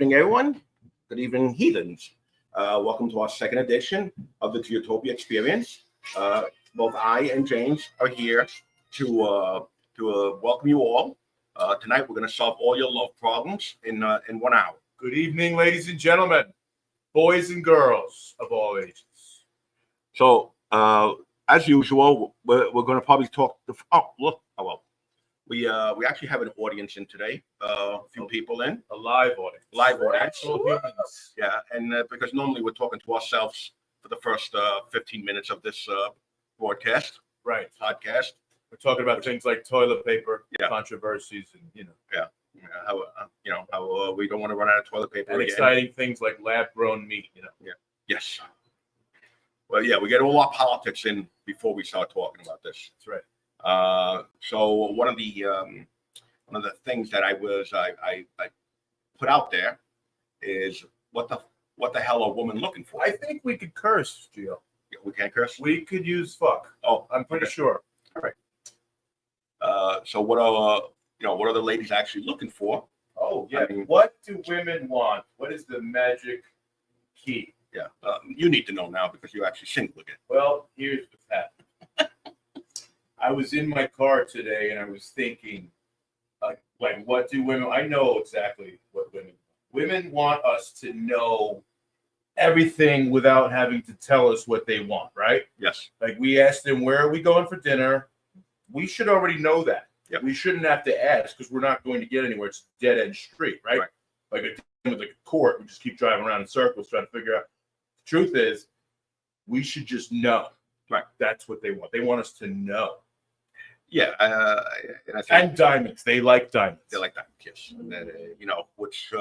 evening, everyone. Good evening, heathens. Welcome to our second edition of the Giotopia Experience. Both I and James are here to welcome you all. Tonight, we're going to solve all your love problems in 1 hour. Good evening, ladies and gentlemen, boys and girls of all ages. So, as usual, we're going to probably talk. We actually have an audience in today. A few people in. A live audience. Live audience. Actual humans. Yeah, and because normally we're talking to ourselves for the first 15 minutes of this broadcast. Right. Podcast. We're talking about things like toilet paper, yeah, controversies, and how we don't want to run out of toilet paper. And again. exciting things like lab-grown meat. Yeah. Yes. Well, yeah, we get all our politics in before we start talking about this. That's right. So one of the things that I put out there is what the hell are women looking for? I think we could curse, Gio. Yeah, we can't curse. We could use fuck. Oh, I'm pretty sure. All right. So what are the ladies actually looking for? Oh yeah. I mean, what do women want? What is the magic key? Yeah. You need to know now because you're actually single again. Well, here's the fact. I was in my car today and I was thinking, like what do women? I know exactly what women want us to know everything without having to tell us what they want, right? Yes. Like we asked them, where are we going for dinner? We should already know that. Yep. We shouldn't have to ask because we're not going to get anywhere. It's a dead end street, right? Like with a court, we just keep driving around in circles trying to figure out. The truth is, we should just know. Right. That's what they want. They want us to know. Yeah, and diamonds. They like diamonds. They like diamonds, yes. And then, which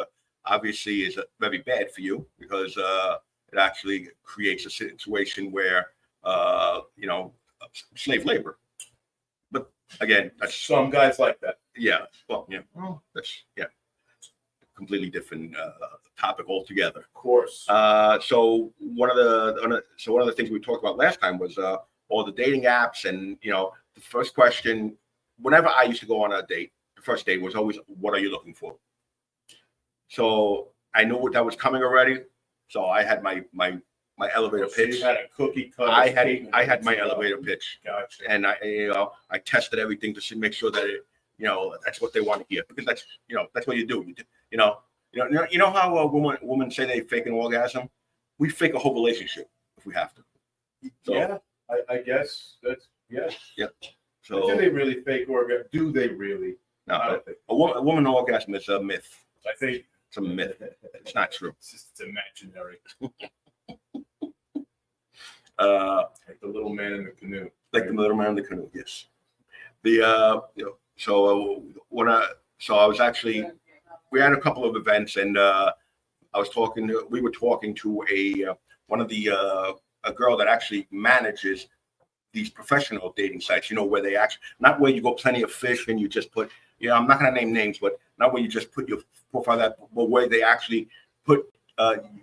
obviously is very bad for you because it actually creates a situation where, slave labor. But again, that's some guys like that. Yeah. Well, yeah. Well, that's completely different topic altogether. Of course. So one of the things we talked about last time was all the dating apps, and the first question, whenever I used to go on a date, the first date was always, "What are you looking for?" So I knew that was coming already. So I had my elevator pitch. You had a cookie cutter. I had my elevator pitch. Gotcha. And I tested everything to make sure that that's what they want to hear, because that's what you do. You know how women say they fake an orgasm? We fake a whole relationship if we have to. So, yeah, I guess that's yes. Yeah. So do they really fake orgasm? Do they really? No, a woman orgasm is a myth. I think it's a myth. It's not true. It's imaginary. Like the little man in the canoe. Like the little man in the canoe. Yes. So I was actually, we had a couple of events, and we were talking to a girl that actually manages these professional dating sites, where they actually, not where you go Plenty of Fish and you just put, I'm not going to name names, but not where you just put your profile, but where they actually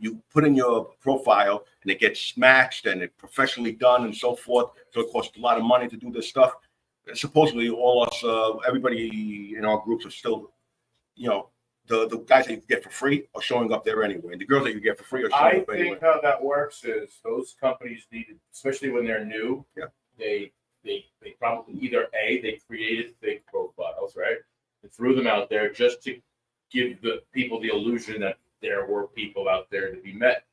you put in your profile and it gets matched and it's professionally done and so forth. So it costs a lot of money to do this stuff. Supposedly all us, everybody in our groups are still, the guys that you get for free are showing up there anyway. And the girls that you get for free are showing up anyway. I think how that works is those companies needed, especially when they're new, they probably either they created fake profiles, right? And threw them out there just to give the people the illusion that there were people out there to be met.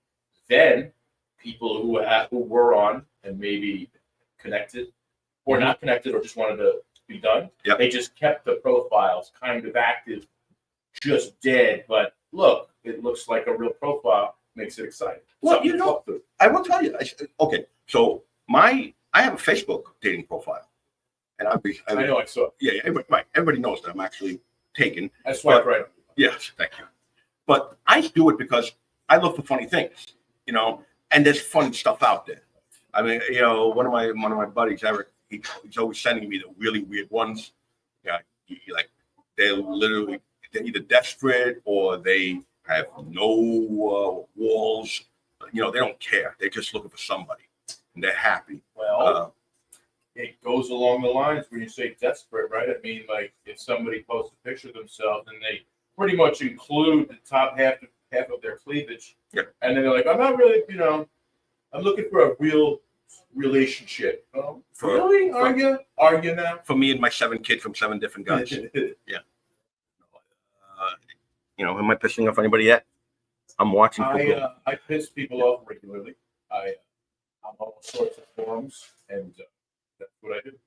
Then people who were on and maybe connected or not connected or just wanted to be done, they just kept the profiles kind of active, just dead. But look, it looks like a real profile, makes it exciting. Well, I will tell you. Okay, so I have a Facebook dating profile, and I know I saw it. Yeah, everybody knows that I'm actually taken. I swipe right. Yes, thank you. But I do it because I look for funny things, and there's fun stuff out there. I mean, one of my buddies, Eric, he's always sending me the really weird ones. Yeah, they're either desperate or they have no walls. They don't care. They're just looking for somebody, and they're happy. Well, it goes along the lines when you say desperate, right? I mean, like if somebody posts a picture of themselves and they pretty much include the top half half of their cleavage. Yeah. And then they're like, I'm not really, I'm looking for a real relationship. Really? Are you now? For me and my 7 kids from 7 different guys. Am I pissing off anybody yet? I'm watching. I piss people off regularly. I'm on all sorts of forums, and that's what I do.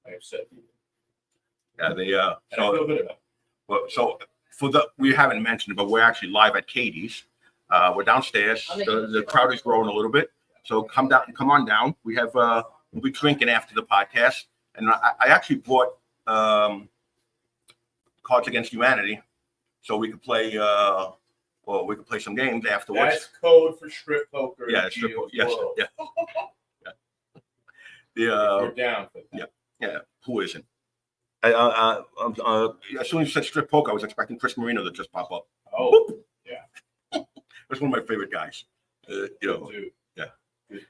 I upset people. Yeah, And I feel good about it. Well, so we haven't mentioned it, but we're actually live at Katie's. We're downstairs. The crowd is growing a little bit, so come on down. We have we'll be drinking after the podcast, and I actually bought Cards Against Humanity, so we could play. We could play some games afterwards. That's code for strip poker. Yeah, strip poker. Yes, yeah. You're down for that. Yeah. Who isn't? As soon as you said strip poker, I was expecting Chris Marino to just pop up. Oh, yeah. That's one of my favorite guys. Good dude. Yeah. Good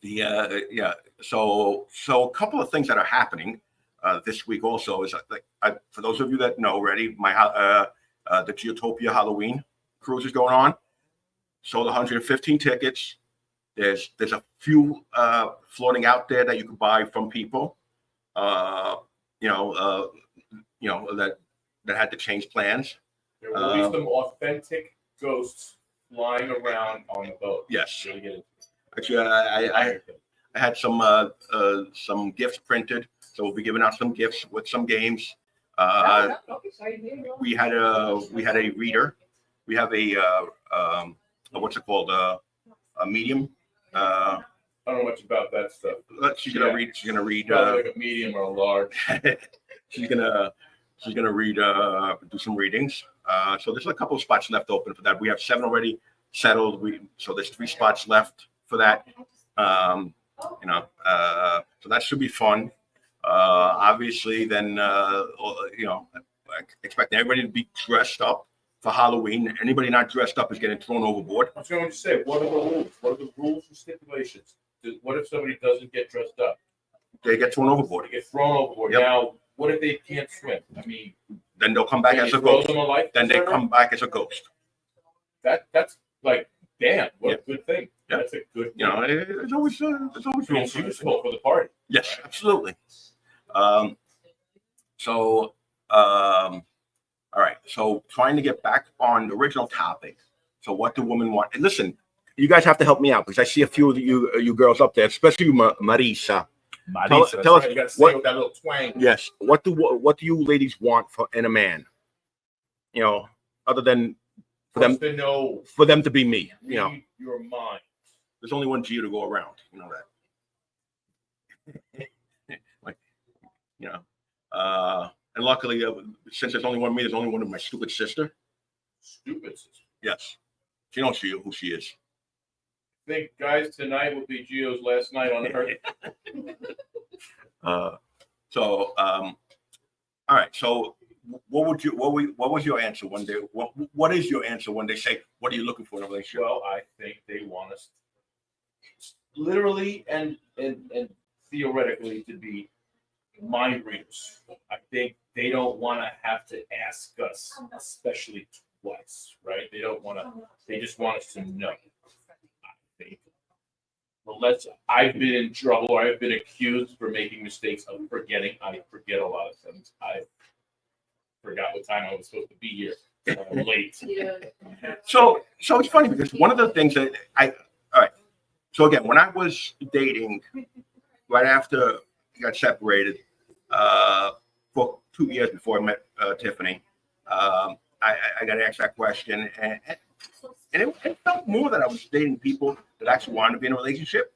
dude. So a couple of things that are happening this week also is for those of you that know already, the Giotopia Halloween cruise is going on. Sold 115 tickets. There's a few floating out there that you can buy from people. That had to change plans. There will be some authentic ghosts flying around on the boat. Yes. Really Actually, I had some gifts printed, so we'll be giving out some gifts with some games. We had a reader. We have a what's it called? A medium. I don't know much about that stuff. She's gonna read. She's gonna read. Like a medium or a large. she's gonna read. Do some readings. So there's a couple of spots left open for that. We have 7 already settled. So there's 3 spots left for that. So that should be fun. Obviously, then expecting everybody to be dressed up for Halloween. Anybody not dressed up is getting thrown overboard. I was going to say, what are the rules? What are the rules and stipulations? What if somebody doesn't get dressed up? They get thrown overboard. They get thrown overboard. Yep. Now, what if they can't swim? I mean, then they'll come back as a ghost. Then they come back as a ghost. That's like, damn, what a good thing. Yeah. That's a good thing. It's always it's useful for the party. Yes, absolutely. All right. So trying to get back on the original topic. So what do women want? And listen, you guys have to help me out because I see a few of you girls up there, especially you, Marisa. Tell us right. You got to say with that little twang. Yes. What do you ladies want in a man? Other than for them to be me. Your mind. There's only one Gio to go around. You know that. And luckily, since there's only one me, there's only one of my stupid sister. Stupid sister? Yes. She knows who she is. I think, guys, tonight will be Gio's last night on Earth. All right. So what was your answer one day? What is your answer when they say, what are you looking for in a relationship? Well, I think they want us literally and theoretically to be mind readers. I think they don't want to have to ask us, especially twice, right? They just want us to know. I think. I've been in trouble or I've been accused for making mistakes of forgetting. I forget a lot of things. I forgot what time I was supposed to be here. I'm late. So it's funny because one of the things that all right. So again, when I was dating, right after I got separated, for 2 years before I met Tiffany, I got asked that question, and it felt more that I was dating people that actually wanted to be in a relationship.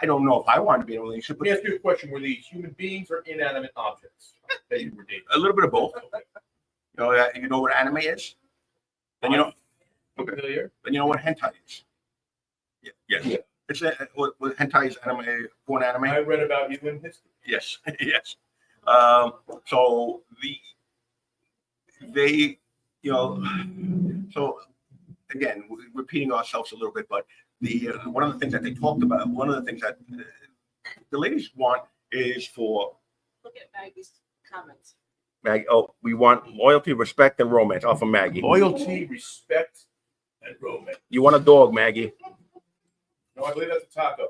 I don't know if I wanted to be in a relationship. Let me ask you a question: were these human beings or inanimate objects that you were dating? A little bit of both. You know what anime is? Then you know. Okay. Then you know what hentai is. Yeah. Yes. It's what hentai is anime, porn anime. I read about you in history. Yes. Yes. So so again, repeating ourselves a little bit, but one of the things that they talked about, one of the things that the ladies want is for. Look at Maggie's comments. Maggie. Oh, we want loyalty, respect, and romance. Off of Maggie. Loyalty, respect, and romance. You want a dog, Maggie? No, I believe that's a taco.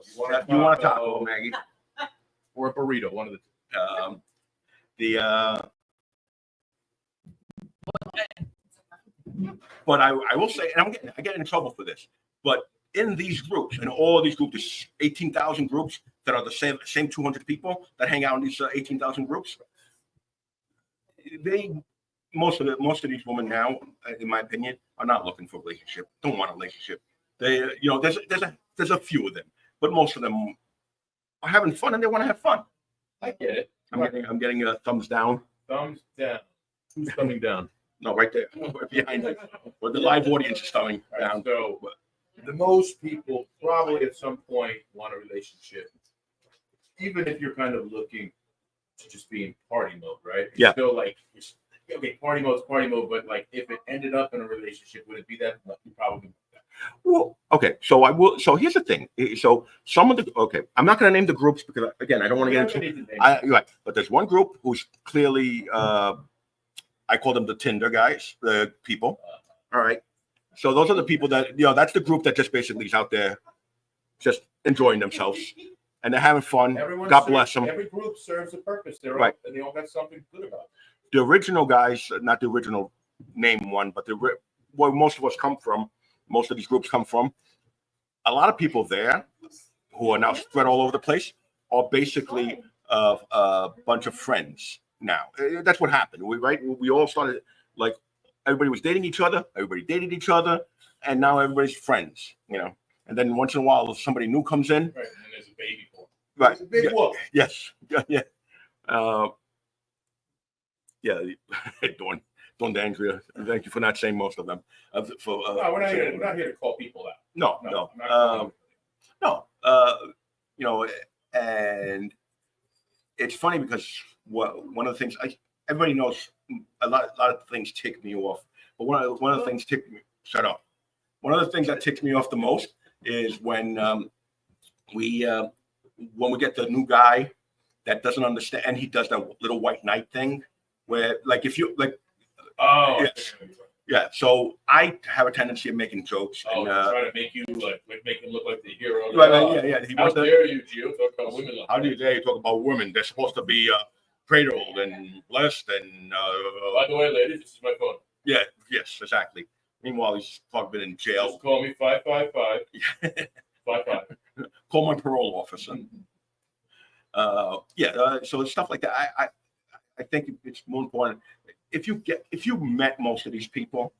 You want a taco, Maggie? Or a burrito, one of the two. But I will say, and I get in trouble for this, but in these groups, in all these groups, there's 18,000 groups that are the same 200 people that hang out in these 18,000 groups. Most of these women now, in my opinion, are not looking for a relationship. Don't want a relationship. There's a few of them, but most of them are having fun and they want to have fun. I get it. I'm getting a thumbs down. Thumbs down. Who's thumbing down? No, right there, right behind you. But the live audience is thumbing down. So the most people probably at some point want a relationship, even if you're kind of looking to just be in party mode, right? Yeah. Still like, okay, party mode's party mode, but like if it ended up in a relationship, would it be that? You probably. Well, okay. So I will. So here's the thing. So some of the I'm not going to name the groups because again, I don't want to get into. Right, but there's one group who's clearly. I call them the Tinder guys, the people. All right. So those are the people that that's the group that just basically is out there, just enjoying themselves, and they're having fun. God bless them. Every group serves a purpose. They're right, and they all got something good about it. The original guys, not the original name one, but where most of us come from. Most of these groups come from. A lot of people there who are now spread all over the place are basically a bunch of friends now. That's what happened. We all started, like, everybody was dating each other, everybody dated each other, and now everybody's friends, And then once in a while, somebody new comes in. Right, and then there's a baby born. Right. There's a big whoop. Yes. Yeah. Dawn D'Andrea, thank you for not saying most of them. No, we're not here to call people out. No. And it's funny because one of the things everybody knows a lot of things tick me off, but one of the things shut up. One of the things that ticks me off the most is when we get the new guy that doesn't understand, and he does that little white knight thing where, like, if you like. Oh, yes. Yeah. So I have a tendency of making jokes. And trying to make you make him look like the hero. Right. Yeah. How dare you, Gio, talk about women? How do you dare you talk about women? They're supposed to be cradled and blessed. And by the way, ladies, this is my phone. Yeah. Yes. Exactly. Meanwhile, he's probably been in jail. Just call me 555. 55. Call my parole officer. So stuff like that. I think it's more important. If you met most of these people,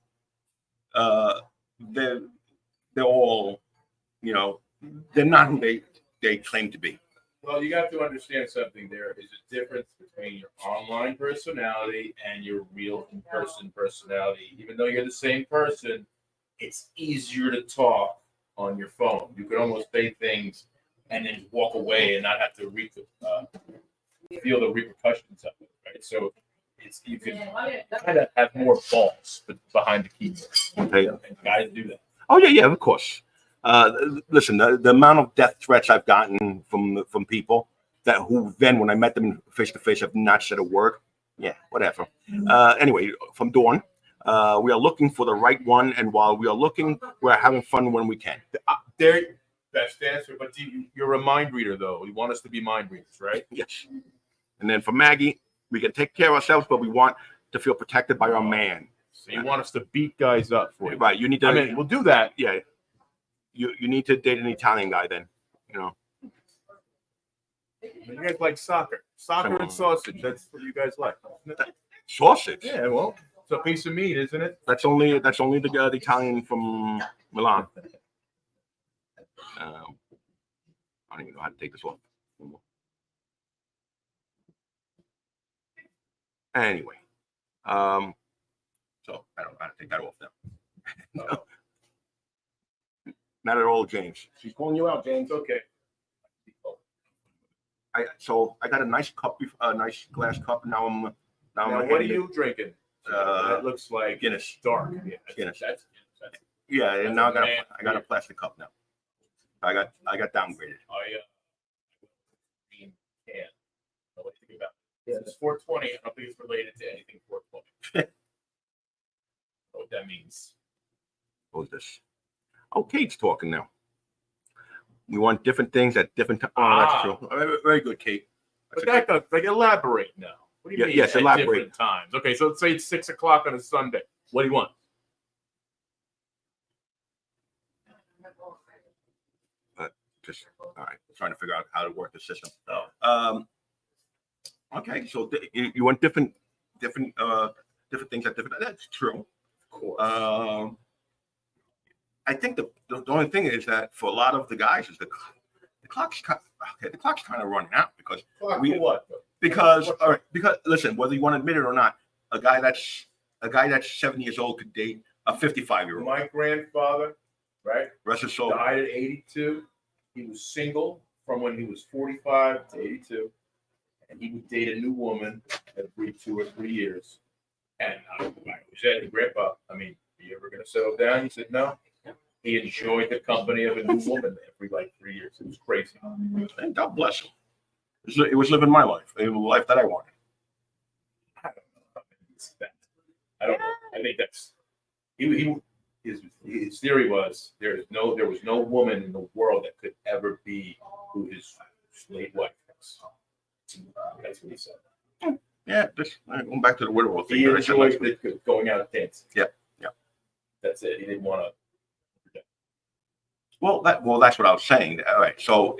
they're all, they're not who they claim to be. Well, you have to understand something. There is a difference between your online personality and your real in-person personality. Even though you're the same person, it's easier to talk on your phone. You can almost say things and then walk away and not have to feel the repercussions of it, right? So you can kind of have more balls behind the keyboard. Okay. And guys do that. Oh yeah, of course. Listen, the amount of death threats I've gotten from people who then, when I met them face to face, have not said a word. Yeah, whatever. Anyway, from Dawn, we are looking for the right one, and while we are looking, we're having fun when we can. Best answer, but you're a mind reader, though. You want us to be mind readers, right? Yes. And then for Maggie, we can take care of ourselves, but we want to feel protected by our man. So you want us to beat guys up for you. Right. You need to. I mean, we'll do that. Yeah. You need to date an Italian guy then. You guys like soccer. Soccer and sausage. That's what you guys like. Sausage? Yeah, well, it's a piece of meat, isn't it? That's only the Italian from Milan. I don't even know how to take this off. Anyway, so I don't know how to take that off now. No. Not at all, James. She's calling you out, James. Okay. I got a nice cup, a nice glass cup. Now what are you drinking? That looks like Guinness. Dark. Yeah, Guinness. That's yeah, and now I got a plastic cup now. I got downgraded. Green can. What do you think about It's 420. I don't think it's related to anything 420. What that means. What's this? Oh, Kate's talking now. We want different things at different times. Oh, that's true. Very, very good, Kate. But that does, like, elaborate now. What do you mean? Yes, at elaborate. Different times. Okay, so let's say it's 6 o'clock on a Sunday. What do you want? Just all right. Trying to figure out how to work the system. Oh. Okay, so you want different things at different. That's true. Of course. I think the only thing is that for a lot of the guys is the clock's kind of running out because For what? because all right, because listen, whether you want to admit it or not, a guy that's 7 years old could date a 55-year-old. My grandfather, right, Rest his soul. died at 82. He was single from when he was 45 to 82, and he would date a new woman every 2 or 3 years. And I was at grandpa. I mean, are you ever going to settle down? He said no. He enjoyed the company of a new woman every 3 years. It was crazy. And God bless him. It was living my life, the life that I wanted. I don't know. I don't know. I think that's his theory was there was no woman in the world that could ever be who his late wife was. That's what he said. Yeah, just going back to the widow thing. He enjoyed going out dancing. Yeah. That's it. He didn't want to. Well, that's what I was saying. All right. So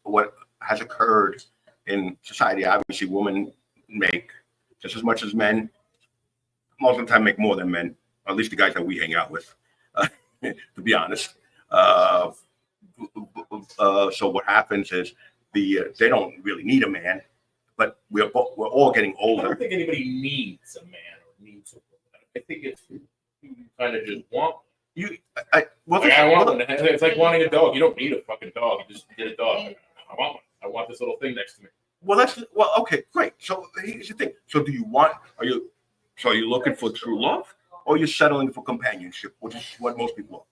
what has occurred in society? Obviously, women make just as much as men. Most of the time, make more than men. At least the guys that we hang out with, to be honest. So what happens is they don't really need a man, but we're all getting I older. don't think anybody needs a man or needs a woman. I think it's you kind of just want. I want one. It's like wanting a dog. You don't need a fucking dog. You just get a dog. I want one. I want this little thing next to me. Okay, great. So here's the thing. So are you looking for true love, or you're settling for companionship, which is what most people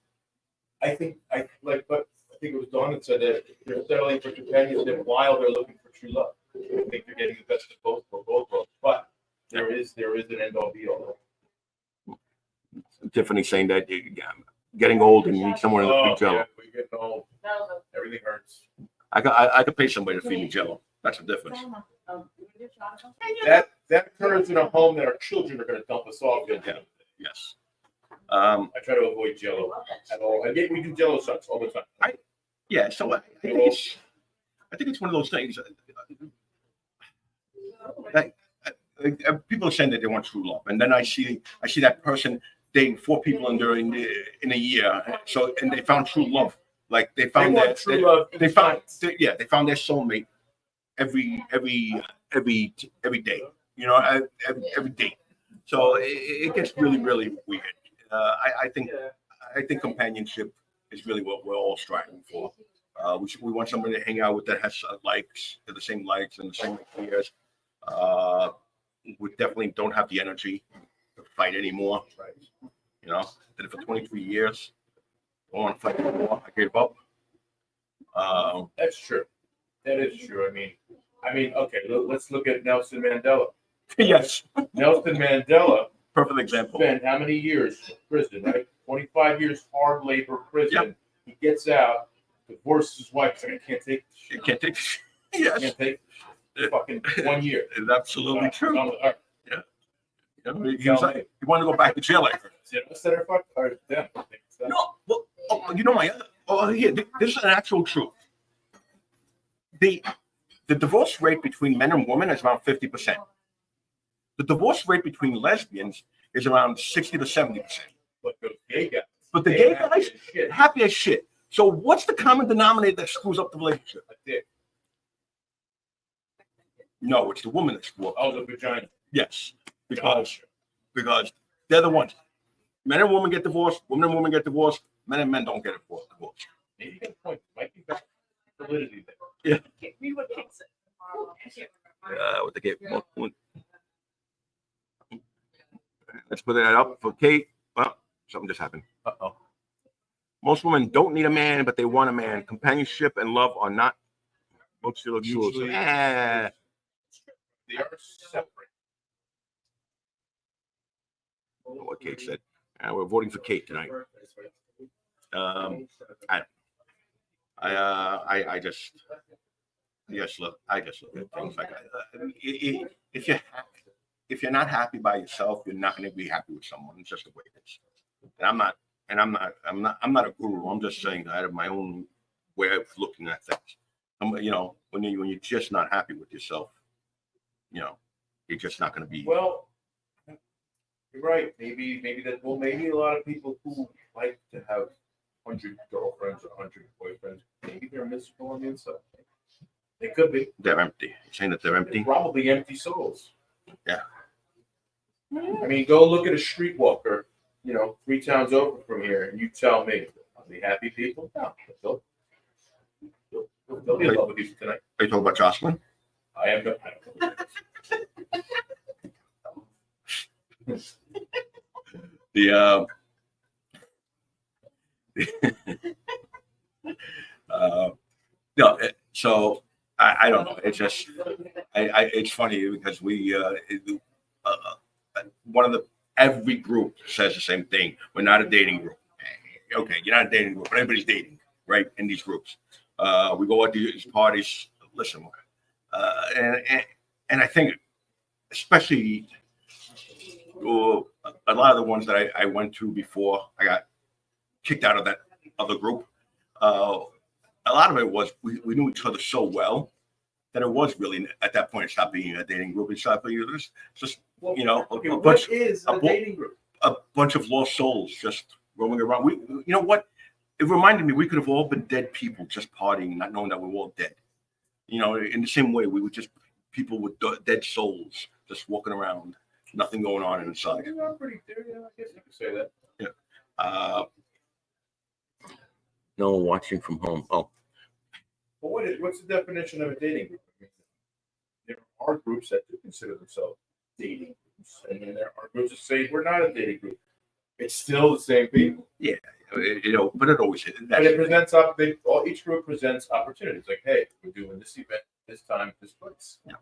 are? I think it was Dawn that said that they're settling for companionship while they're looking for true love. I think they're getting the best of both worlds. But there is an end all be all. Tiffany saying that getting old and you need someone to feed Jello. Yeah, we're getting old. Everything hurts. I could pay somebody to feed me Jello. That's the difference. That occurs in a home that our children are going to dump us off in. Yes. I try to avoid Jello at all. And yet we do Jello shots all the time. So I think it's one of those things. People are saying that they want true love, and then I see that person dating 4 people in a year. So and they found true love. Like they found their soulmate every day. Every day. So it gets really, really weird. I think companionship is really what we're all striving for. We want somebody to hang out with that has the same likes and the same ideas. We definitely don't have the energy to fight anymore. Right. Did it for 23 years. Don't want to fight anymore. I gave up. That's true. That is true. I mean, okay. Let's look at Nelson Mandela. Yes. Nelson Mandela. Perfect example. Spent how many years in prison? Right. 25 years hard labor prison. Yep. He gets out, divorces his wife. He's like, I can't take this shit. You can't take this shit. Yes. I can't take this shit. Fucking 1 year. It's absolutely true. Yeah. He wanted to go back to jail. No, well, this is an actual truth. The divorce rate between men and women is around 50%. The divorce rate between lesbians is around 60 to 70%. But the gay guys, happy as shit. So what's the common denominator that screws up the relationship? A dick. No, it's the woman that screws up. Oh, the vagina. Yes, because they're the ones. Men and women get divorced. Women and women get divorced. Men and men don't get divorced. Maybe you get a point. Might be better validity there. Yeah. Read what Kate said. What they get. Let's put that up for Kate. Well, something just happened. Uh-oh. Most women don't need a man, but they want a man. Companionship and love are not mutually exclusive. They are separate. What Kate said. We're voting for Kate tonight. I just I just look at things like if you're not happy by yourself, you're not going to be happy with someone. It's just the way it is. And I'm not a guru. I'm just saying that I have my own way of looking at things. You know, when you're just not happy with yourself, you know, you're just not going to be. Well, you're right. Maybe a lot of people who like to have 100 girlfriends or 100 boyfriends, maybe they're miserable on the inside. They could be. They're empty. You're saying that they're empty? They're probably empty souls. Yeah. I mean, go look at a streetwalker, 3 towns over from here, and you tell me, are they happy people? No. They'll be in love with you tonight. Are you talking about Jocelyn? I don't No, so I don't know. It's just it's funny because every group says the same thing. We're not a dating group. Okay, you're not a dating group, but everybody's dating, right? In these groups, we go at these parties. Listen, and I think especially a lot of the ones that I went to before I got kicked out of that other group. A lot of it was we knew each other so well that it was really at that point it stopped being a dating group. It stopped being just a dating group? A bunch of lost souls just roaming around. You know what? It reminded me we could have all been dead people just partying, not knowing that we were all dead. You know, in the same way we were just people with dead souls just walking around, nothing going on inside. Yeah, pretty clear. Yeah, I guess you could say that. Yeah. No one watching from home. Oh. Well, what's the definition of a dating group? I mean, there are groups that do consider themselves dating groups, and then there are groups that say we're not a dating group. It's still the same people. Yeah, but it always is. But it presents each group presents opportunities. Like, hey, we're doing this event this time, this place. Yeah.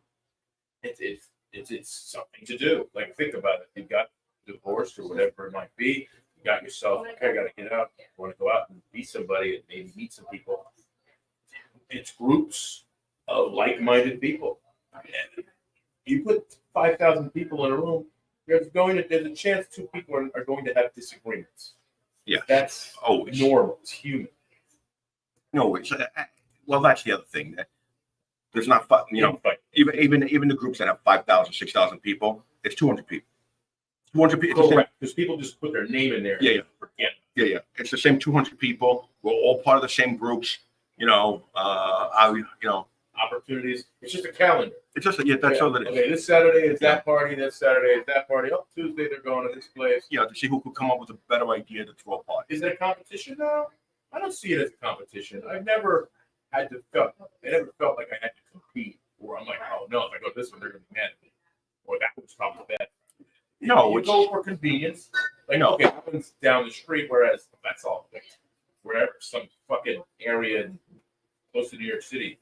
It's something to do. Like, think about it. You got divorced or whatever it might be. You got yourself. Okay, I got to get out. I want to go out and meet somebody and maybe meet some people. It's groups of like-minded people. And you put 5,000 people in a room. There's a chance 2 people are going to have disagreements. Yeah, that's always normal. It's human. No, well, that's the other thing. That there's not, even the groups that have 5,000, 6,000 people, it's 200 people. 200 people. Correct. Because people just put their name in there. Yeah. It's the same 200 people. We're all part of the same groups. Opportunities. It's just a calendar. It's just that's all that is. Okay, this Saturday is that party. This Saturday is that party. Oh, Tuesday they're going to this place. Yeah, to see who could come up with a better idea to throw a party. Is it a competition now? I don't see it as a competition. I never felt like I had to compete, or I'm like, oh no, if I go this one, they're gonna be mad at me, or that was probably bad. No, you go for convenience. Like, okay, it happens down the street, whereas that's all wherever, some fucking area close to New York City.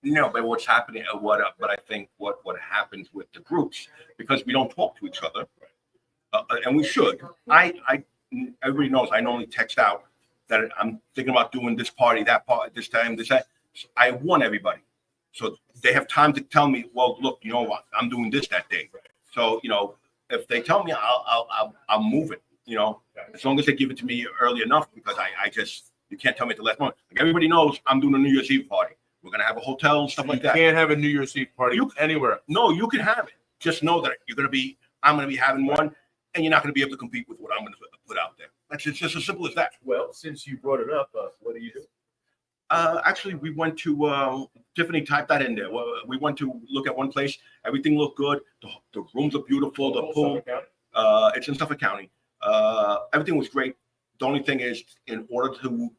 No, but what's happening? But I think what happens with the groups, because we don't talk to each other, and we should. Everybody knows I normally text out that I'm thinking about doing this party, that party, this time, this that. So I want everybody, so they have time to tell me. Well, look, you know what? I'm doing this that day. So if they tell me, I'll move it. As long as they give it to me early enough, because I just you can't tell me at the last moment. Like everybody knows, I'm doing a New Year's Eve party. We're gonna have a hotel and stuff like that. You can't have a New Year's Eve party anywhere. No, you can have it. Just know that I'm gonna be having one, and you're not gonna be able to compete with what I'm gonna put out there. It's just as simple as that. Well, since you brought it up, what do you do? Actually, we went to Tiffany. Typed that in there. We went to look at one place. Everything looked good. The rooms are beautiful. The pool. It's in Suffolk County. Everything was great. The only thing is, in order to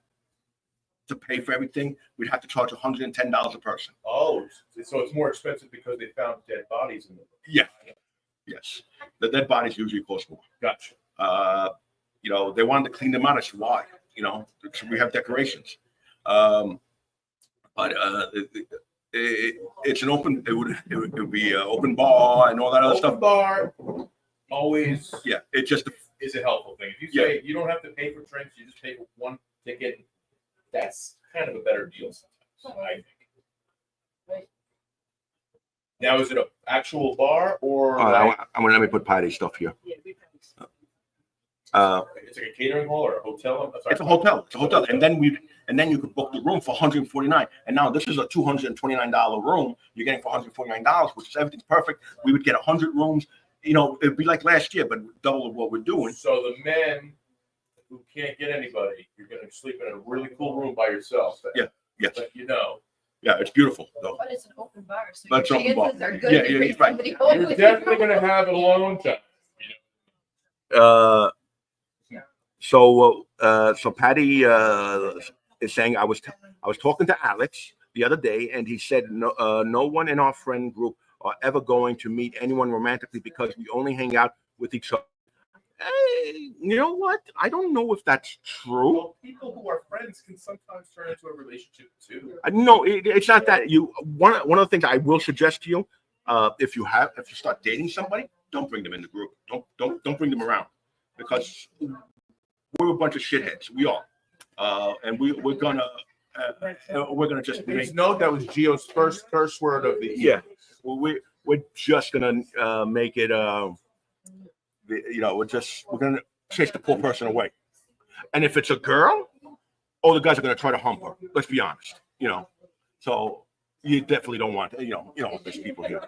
pay for everything, we'd have to charge $110 a person. Oh, so it's more expensive because they found dead bodies in the room. Yeah. Yes. The dead bodies usually cost more. Gotcha. They wanted to clean them out. I said, why? We have decorations. But it's an open. It would be an open bar and all that other Open stuff. bar always Yeah, it just is a helpful thing. If you say you don't have to pay for drinks, you just pay for one ticket. That's kind of a better deal sometimes, I think. Now, is it an actual bar or I'm gonna let me put Patty's stuff here. it's like a catering hall or a hotel? Sorry. It's a hotel. It's a hotel, and then you could book the room for $149. And now this is a $229 room. You're getting for $149, which is everything's perfect. We would get 100 rooms. You know, it'd be like last year, but double of what we're doing. So the men who can't get anybody, you're going to sleep in a really cool room by yourself. Yeah. Yes. But you know. Yeah, it's beautiful though. But it's an open bar, so But it's your an open chances bar. are good Yeah, to yeah, bring right. somebody home You're with definitely you. going to have a long time. So Patty is saying I was talking to Alex the other day, and he said no one in our friend group are ever going to meet anyone romantically because we only hang out with each other. Hey, you know what? I don't know if that's true. Well, people who are friends can sometimes turn into a relationship too. No, it's not that. One of the things I will suggest to you, if you start dating somebody, don't bring them in the group. Don't bring them around, because we're a bunch of shitheads. We are, and we're gonna just Please note that was Gio's first curse word of the yeah. Well, we're just gonna make it. We're gonna chase the poor person away. And if it's a girl, all the guys are gonna try to hump her. Let's be honest. So you definitely don't want there's people here.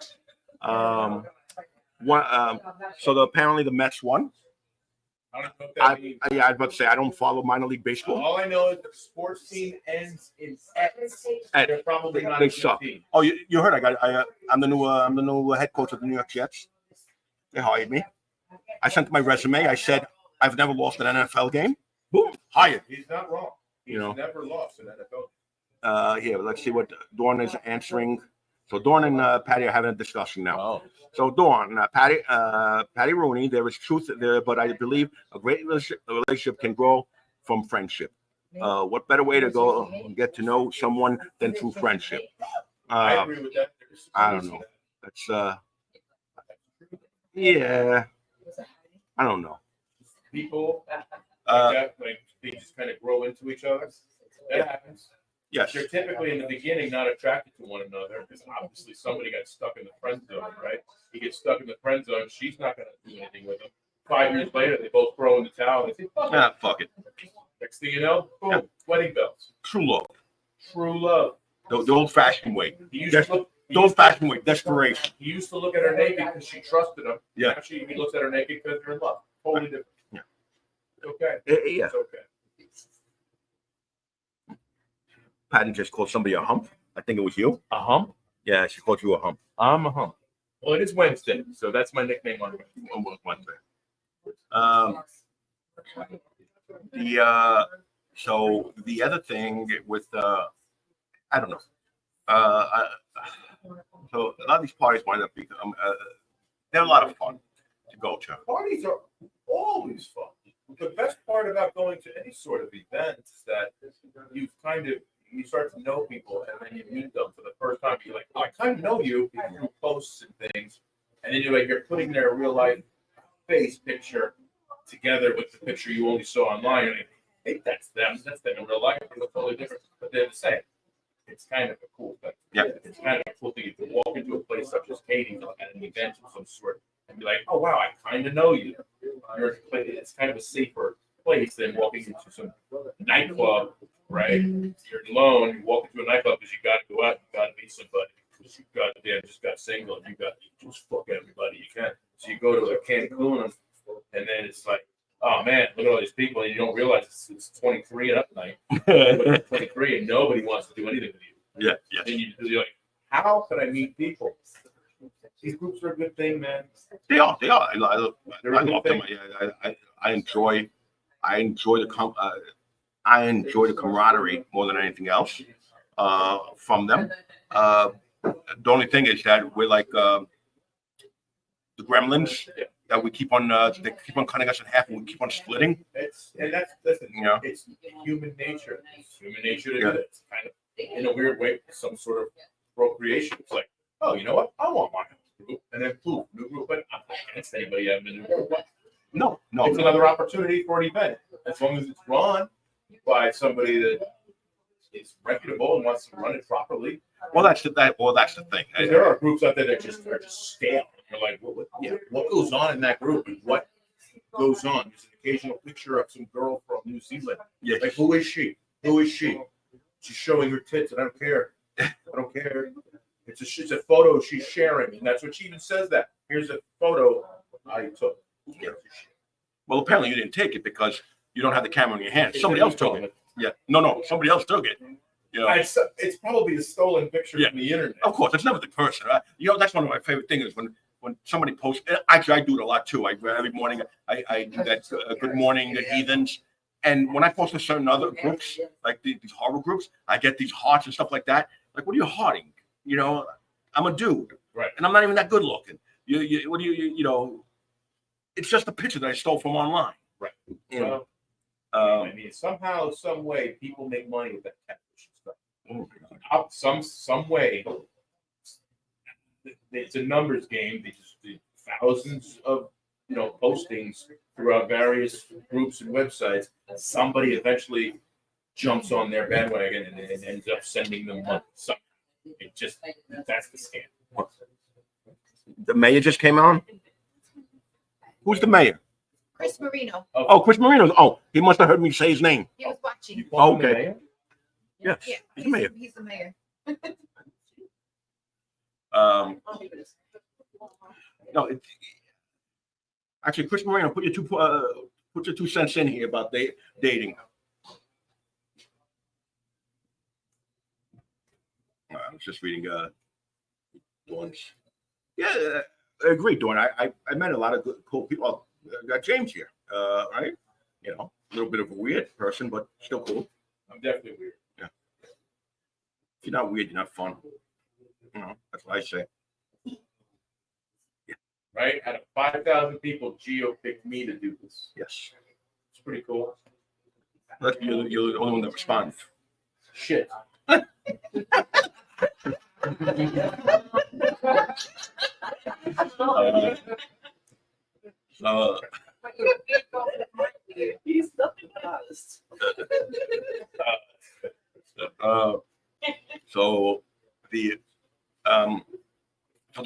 Apparently the Mets won. I don't know what that means. I was about to say I don't follow minor league baseball. All I know is the sports team ends in X. They're probably not They a good suck. team. Oh, you heard? I'm the new head coach of the New York Jets. They hired me. I sent my resume. I said I've never lost an NFL game. Boom, hired. He's not wrong. He's never lost an NFL. Yeah, but let's see what Dawn is answering. So Dawn and Patty are having a discussion now. Oh. So Dawn, Patty Rooney, there is truth there, but I believe a great relationship can grow from friendship. What better way to go and get to know someone than through friendship? I agree with that. I don't know. That's yeah. I don't know. People like that, like they just kind of grow into each other. That happens. Yes. They're typically in the beginning not attracted to one another because obviously somebody got stuck in the friend zone, right? He gets stuck in the friend zone. She's not going to do anything with him. 5 years later, they both throw in the towel. They say, Fuck it. Next thing you know, boom, wedding bells. True love. True love. The old-fashioned way. The old-fashioned way. Desperation. He used to look at her naked because she trusted him. Yeah. Now he looks at her naked because they're in love. Totally different. Yeah. Okay. Yeah. It's okay. Patty just called somebody a hump. I think it was you. A hump? Yeah, she called you a hump. I'm a hump. Well, it is Wednesday, so that's my nickname on Wednesday. So the other thing with I don't know. So a lot of these parties wind up becoming they're a lot of fun to go to. Parties are always fun. The best part about going to any sort of event is that you start to know people, and then you meet them for the first time. You're like, oh, I kind of know you through posts and things, and then you're putting their real life face picture together with the picture you only saw online. And hey, that's them in real life. They look totally different, but they're the same. It's kind of a cool thing. Yeah. It's kind of a cool thing. You can walk into a place such as Katie's at an event of some sort and be like, oh, wow, I kind of know you. It's kind of a safer place than walking into some nightclub, right? You're alone. You walk into a nightclub because you got to go out. You got to meet somebody because you just got single and you just fuck everybody you can. So you go to a Cancun and then it's like, oh man, look at all these people, and you don't realize it's 23 and up night. But 23 and nobody wants to do anything with you. Yeah, yeah. And you're like, how could I meet people? These groups are a good thing, man. They are. I love them. I enjoy the camaraderie more than anything else from them. The only thing is that we're like the gremlins. Yeah. That we keep on, they keep on cutting us in half, and we keep on splitting. Listen, it's human nature. It's human nature to do it. It's kind of in a weird way, some sort of procreation. It's like, oh, you know what? I want my own group, and then poof, new group. But I'm not against anybody having a new group. No, It's another opportunity for an event, as long as it's run by somebody that is reputable and wants to run it properly. Well, that's the thing. There are groups out there that just are just stale. You're like, what goes on in that group, and what goes on? There's an occasional picture of some girl from New Zealand. Yes. Like, who is she? Who is she? She's showing her tits, and I don't care. I don't care. It's a photo she's sharing, and that's what she even says. That here's a photo I took. Yeah. Well, apparently you didn't take it because you don't have the camera in your hand. Somebody else took it. Yeah. No. Somebody else took it. You know? It's probably a stolen picture from the internet. Of course, it's never the person. That's one of my favorite things is when somebody posts. Actually, I do it a lot too. Every morning I do that good morning heathens. And when I post to certain other groups, like these horror groups, I get these hearts and stuff like that. Like, what are you hearting? You know, I'm a dude, right? And I'm not even that good looking. It's just a picture that I stole from online. Right. Well, I mean, somehow, some way, people make money with that catfish stuff. Some way, it's a numbers game. They just did thousands of postings throughout various groups and websites. Somebody eventually jumps on their bandwagon and ends up sending them money. So that's the scam. The mayor just came on. Who's the mayor? Chris Marino. Oh, Chris Marino. Oh, he must have heard me say his name. He was watching. Okay. Yes, Yeah, he's the mayor. He's the mayor. No, actually, Chris Marino, put your 2 cents in here about dating. I was just reading Dawn's. Yeah, I agree, Dawn. I met a lot of good, cool people. Got James here, right? A little bit of a weird person, but still cool. I'm definitely weird. Yeah. If you're not weird, you're not fun. That's what I say. Right? Out of 5,000 people, Gio picked me to do this. Yes. It's pretty cool. You're the only one that responds. Shit. He's nothing but honest. So the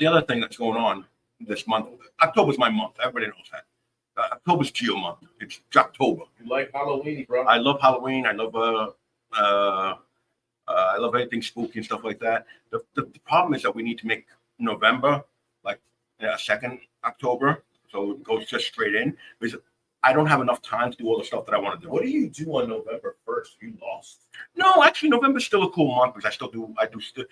other thing that's going on this month, October's my month. Everybody knows that. October's Geo month. It's October. You like Halloween, bro? I love Halloween. I love anything spooky and stuff like that. The problem is that we need to make November like a second October, so it goes just straight in. Because I don't have enough time to do all the stuff that I want to do. What do you do on November 1st? You lost? No, actually, November's still a cool month because I do still.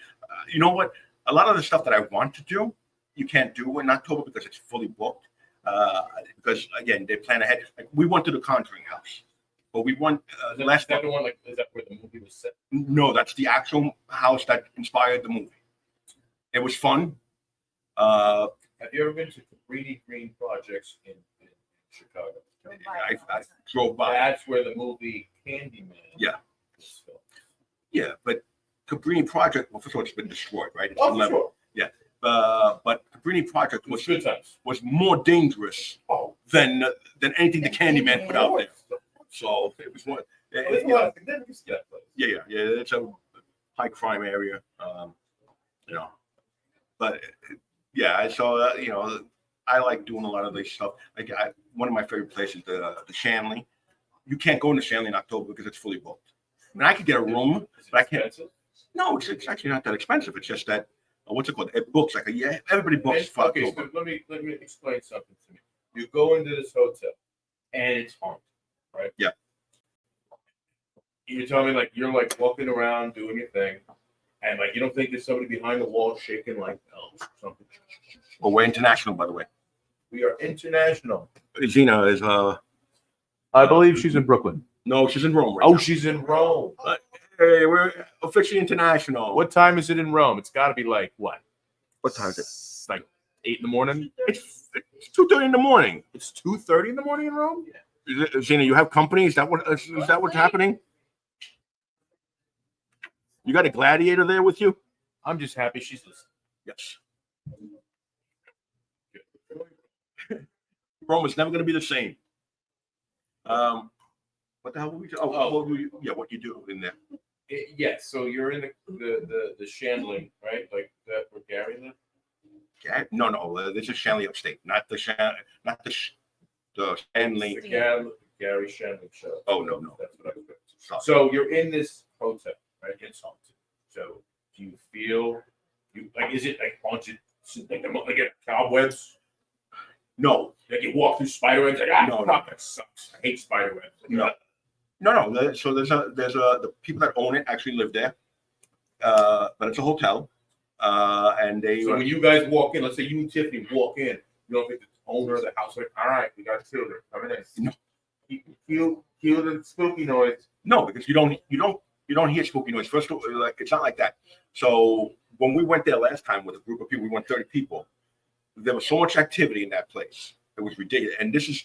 You know what? A lot of the stuff that I want to do, you can't do in October because it's fully booked. Because again, they plan ahead. Like we went to the Conjuring house, but we went the last. Is that the one? Like, is that where the movie was set? No, that's the actual house that inspired the movie. It was fun. Have you ever been to Cabrini Green Projects in Chicago? I drove by. That's where the movie Candyman. Yeah. Was filmed. Yeah, but Cabrini Project. Well, first of all, it's been destroyed, right? It's Oh, for sure. Yeah. But Cabrini Project It was good times. was more dangerous than anything the Candyman put out there. So it was more. There's a lot of significance to that place. Yeah. It's a high crime area. But yeah, I saw I like doing a lot of this stuff. Like one of my favorite places, the Shanley. You can't go into Shanley in October because it's fully booked. I mean, I could get a room, but I can't. No, it's actually not that expensive. It's just that what's it called? It books like everybody books for Okay, October. so let me explain something to me. You go into this hotel and it's haunted, right? Yeah. You're telling me like you're like walking around doing your thing, and like you don't think there's somebody behind the wall shaking like something. Well, we're international, by the way. We are international. Gina is I believe she's in Brooklyn. no, she's in Rome right Oh, now. she's in Rome. Hey, we're officially international. What time is it in Rome? It's got to be like what? What time is it? Like 8 in the morning. It's 2:30 in the morning. It's 2:30 in the morning in Rome. Gina, you have company? Is that what's happening? You got a gladiator there with you? I'm just happy she's listening. Yes. Rome is never going to be the same. What the hell were we? What you do in there? Yes, so you're in the Shandling, right? Like that where Gary lived? No. This is Shanley upstate, not the Shanley. The Gary Shandling show. Oh, no. That's what I was going to. Sorry. So you're in this hotel, right? It's haunted. So do you feel is it like haunted like cobwebs? No. Like you walk through spider webs, No. that sucks. I hate spider webs. No. So there's the people that own it actually live there, but it's a hotel, and they. So when you guys walk in, let's say you and Tiffany walk in, you don't think the owner of the house like, all right, we got children coming in. No. You feel the spooky noise. No, because you don't hear spooky noise. First of all, like it's not like that. So when we went there last time with a group of people, we went 30 people. There was so much activity in that place. It was ridiculous. And this is,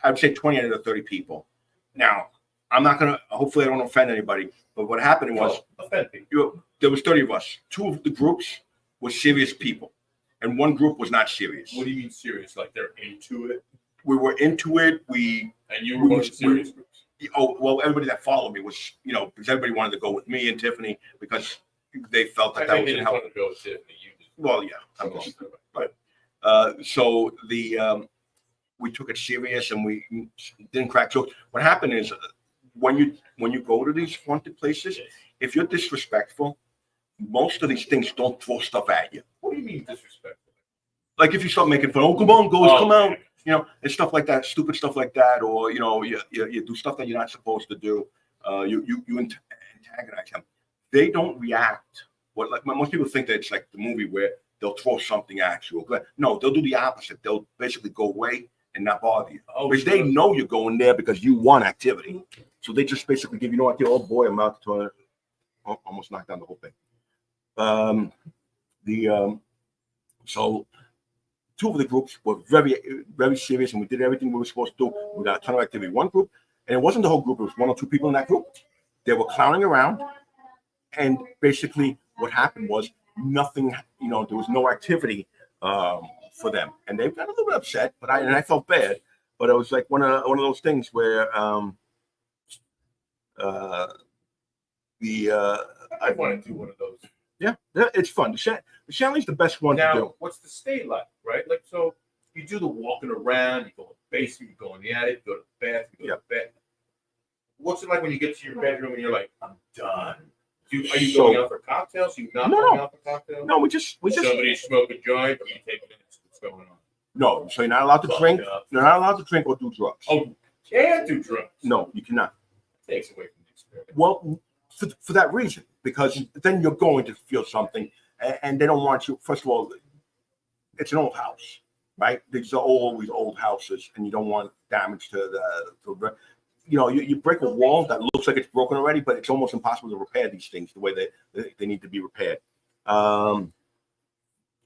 I would say 20 out of the 30 people. Now, I'm not going to, hopefully I don't offend anybody, but what happened was, Offend people. there was 30 of us. 2 of the groups were serious people, and 1 group was not serious. What do you mean serious? Like they're into it? We were into it. And you were one of the serious groups? Well, everybody that followed me was, because everybody wanted to go with me and Tiffany because they felt that I that think was they going just to help. wanted to go with Tiffany. You just Well, yeah. come on. But so we took it serious and we didn't crack jokes. What happened is when you go to these haunted places, if you're disrespectful, most of these things don't throw stuff at you. What do you mean disrespectful? Like if you start making fun, come on, ghost, come out, okay. And stuff like that, stupid stuff like that, or you do stuff that you're not supposed to do. You antagonize them. They don't react. Like most people think that it's like the movie where they'll throw something at you. No, they'll do the opposite. They'll basically go away and not bother you. Because they know you're going there because you want activity. So they just basically give you no idea. Oh boy, I'm out to almost knock down the whole thing. So 2 of the groups were very, very serious, and we did everything we were supposed to do. We got a ton of activity. 1 group, and it wasn't the whole group. It was 1 or 2 people in that group. They were clowning around, and basically what happened was nothing. There was no activity for them, and they got a little bit upset. But I felt bad. But it was like one of those things where I want to do one of those. Yeah, it's fun. The Shanley's the best one to do. Now, what's the stay like, right? Like, so you do the walking around, you go in the basement, you go in the attic, you go to the bathroom, you go to bed. What's it like when you get to your bedroom and you're like, I'm done? Are you going out for cocktails? Are you not going out for cocktails? No, we just. Somebody's smoking joint, or you taking it? What's going on? No, so you're not allowed to drink. You're not allowed to drink or do drugs. Oh, you can't do drugs. No, you cannot. It takes away from the experience. Well, for that reason, because then you're going to feel something, and they don't want you. First of all, it's an old house, right? These are always old houses, and you don't want damage to the. You break a wall that looks like it's broken already, but it's almost impossible to repair these things the way they need to be repaired. And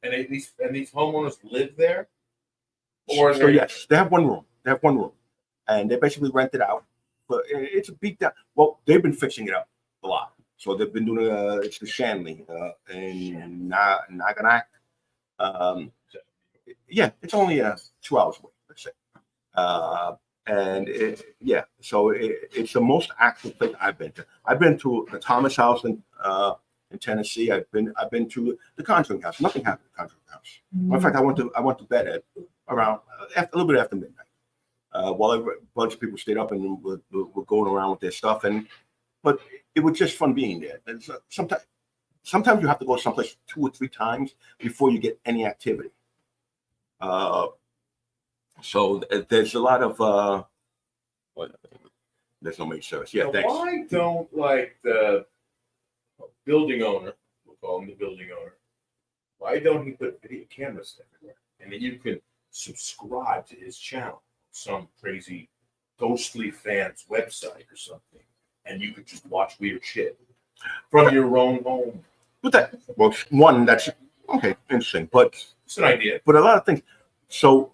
these homeowners live there, or so yes, they have 1 room. They have 1 room, and they basically rent it out. But it's a beat down. Well, they've been fixing it up a lot. So they've been doing it's the Shanley in Naganak. Yeah, it's only 2 hours away, let's say. So it's the most active place I've been to. I've been to the Thomas House in Tennessee. I've been to the Conjuring House. Nothing happened at the Conjuring House. In fact, I went to bed at around a little bit after midnight. While a bunch of people stayed up and were going around with their stuff, but it was just fun being there. And sometimes you have to go someplace 2 or 3 times before you get any activity. So there's a lot of there's no maid service. Yeah, now, thanks. why don't the building owner, we'll call him the building owner, why don't he put video cameras everywhere? And then you can subscribe to his channel, some crazy ghostly fans website or something, and you could just watch weird shit from your own home. But one that's okay, interesting, but It's an idea. But a lot of things. So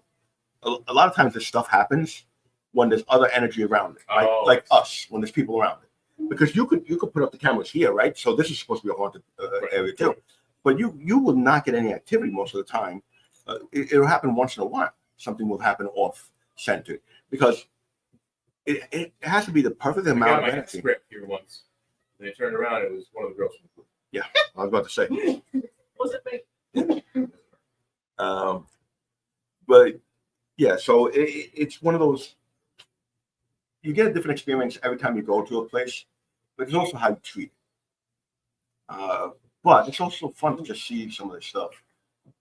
a lot of times this stuff happens when there's other energy around it, right? Oh. Like us, when there's people around it. Because you could put up the cameras here, right? So this is supposed to be a haunted area too. but you will not get any activity most of the time. It'll happen once in a while. Something will happen off center because it has to be the perfect I amount got of my energy. script here once. And they turned around, it was one of the girls. Yeah, I was about to say. Was it me? But yeah, so it's one of those. You get a different experience every time you go to a place, but it's also how you treat it. But it's also fun to just see some of the stuff.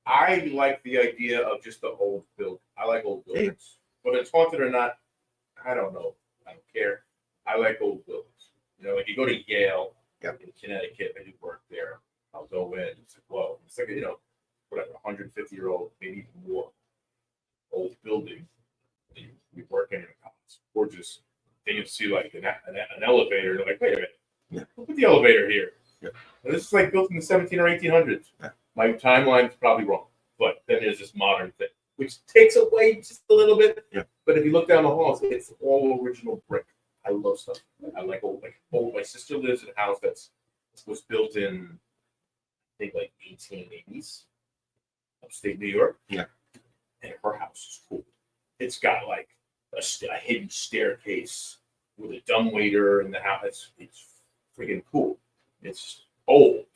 I like the idea of just the old build. I like old buildings. Whether it's haunted or not, I don't know. I don't care. I like old buildings. You know, like you go to Yale in Connecticut, I do work there. I'll go in. It's like, whoa. It's like, you know, whatever, 150-year-old, maybe even more old building. We work in it. It's gorgeous. Then you see like an elevator. And they're like, wait a minute. Yeah. Put the elevator here. Yeah. And this is like built in the 17 or 1800s. Yeah. My timeline is probably wrong. But then there's this modern thing, which takes away just a little bit. Yeah. But if you look down the halls, it's all original brick. I love stuff. I like old. My sister lives in a house was built in, I think, like 1880s, upstate New York. Yeah. And her house is cool. It's got like a hidden staircase with a dumbwaiter in the house. It's freaking cool. It's old.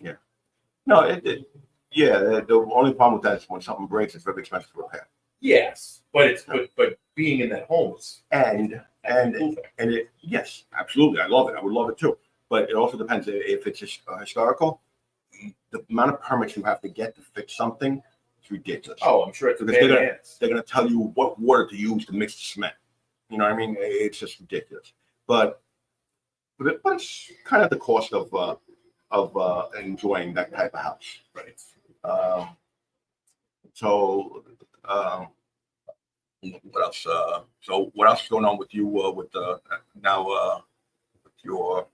Yeah. No, the only problem with that is when something breaks, it's very expensive to repair. Yes, but but being in that home is And it, yes, absolutely, I love it. I would love it too. But it also depends if it's historical. The amount of permits you have to get to fix something is ridiculous. oh, I'm sure it's a Because pain in the ass. they're going to tell you what water to use to mix the cement. You know what I mean? It's just ridiculous. But it's kind of the cost of enjoying that type of house. Right. So what else? So what else is going on with you with now with your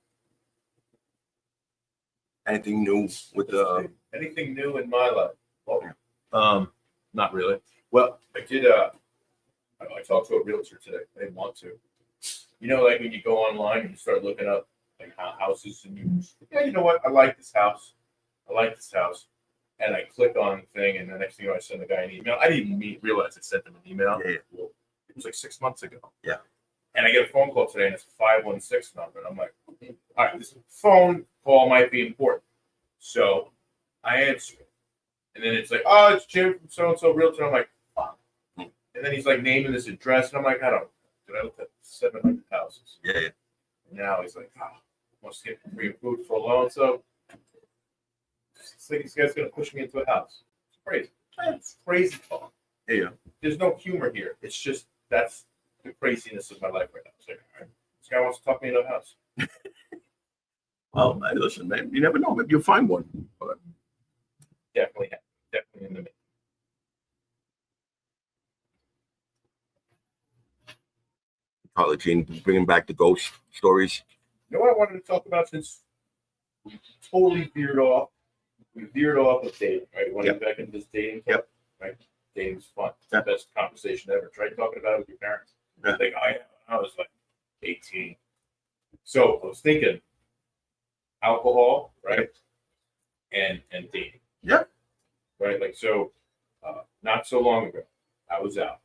anything new with the Anything new in my life? Not really. Well, I did. I talked to a realtor today. I didn't want to. You know, like when you go online and you start looking up like houses, and you know what? I like this house. And I click on the thing, and the next thing you know, I send the guy an email. I didn't even realize I sent him an email. Yeah. Well, it was like 6 months ago. Yeah. And I get a phone call today, and it's a 516 number. And I'm like, all right, this phone call might be important. So I answer it. And then it's like, oh, it's Jim from so-and-so realtor. I'm like, fuck. And then he's like naming this address. And I'm like, I don't know. Did I look at 700 houses? yeah. And now he's like, wants to get free food for a loan. So it's like this guy's going to push me into a house. It's crazy. It's crazy talk. Yeah. There's no humor here. It's just, that's the craziness of my life right now. It's like, all right, this guy wants to talk me into a house. Well, man, listen, man, you never know. Maybe you'll find one. But Definitely in the mix. probably Gene bringing back the ghost stories. You know what I wanted to talk about since we totally veered off? We veered off of dating, right? We want to get back into this dating club, right? Dating's fun. It's the best conversation ever. Try talking about it with your parents. Yeah. Like, I was like 18. So I was thinking alcohol, right? And dating. Yeah. Right? Like, so not so long ago, I was out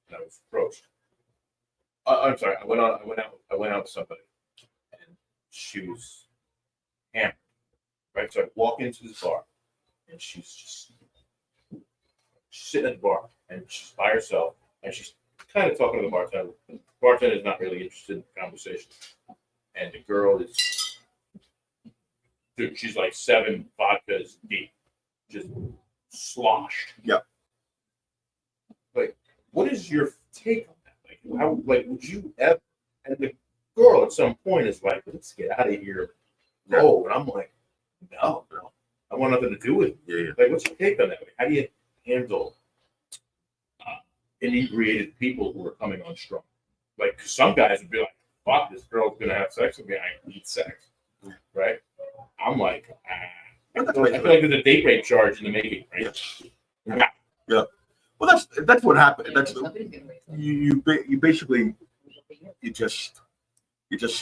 and I was approached. I'm sorry, I went out with somebody and she was hammered. Right? So I walk into this bar and she's just sitting at the bar and she's by herself and she's kind of talking to the bartender. The bartender is not really interested in the conversation. And the girl is, dude, she's like 7 vodkas deep, just sloshed. Yeah. Like, what is your take on that? Like, how, like, would you ever? And the girl at some point is like, let's get out of here. No. And I'm like, no, I want nothing to do with it. Yeah. Like, what's your take on that? Like, how do you handle inebriated people who are coming on strong? Like, 'cause some guys would be like, fuck, this girl's gonna have sex with me. I need sex, right? I'm like, I feel like there's a date rape charge in the making, right? Yeah. Well, that's what happened. That's you basically you just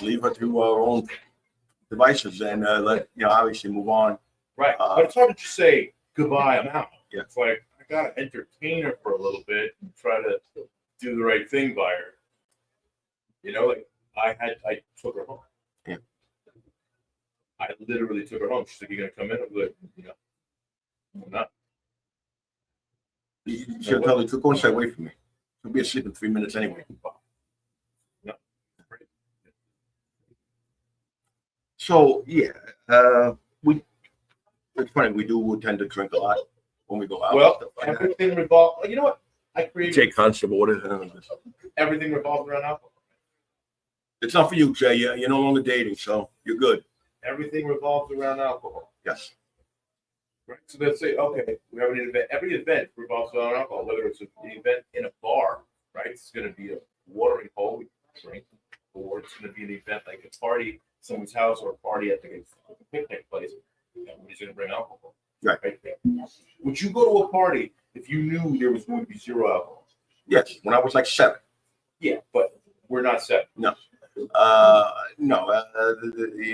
leave her to her own devices and let obviously move on. Right. But it's hard to just say goodbye, I'm out. Yeah. It's like I gotta entertain her for a little bit and try to do the right thing by her. You know, like I took her home. Yeah. I literally took her home. She's like, "You gonna come in?" I'm like, I'm not. You should tell her, go and stay away from me. She'll be asleep in 3 minutes anyway. No. So yeah, it's funny. We do tend to drink a lot when we go out. Well, and stuff like that. everything revolves. You know what? I created Take Constable, what is everything revolves around alcohol. It's not for you, Jay. You're no longer dating, so you're good. Everything revolves around alcohol. Yes. Right. So let's say, okay, we have an event. Every event revolves around alcohol, whether it's an event in a bar, right? It's going to be a watering hole, we drink, or it's going to be an event like a party, someone's house, or a party at the picnic place. Everybody's going to bring alcohol. Right. Would you go to a party if you knew there was going to be zero alcohol? Yes. When I was like 7. Yeah, but we're not set. No. You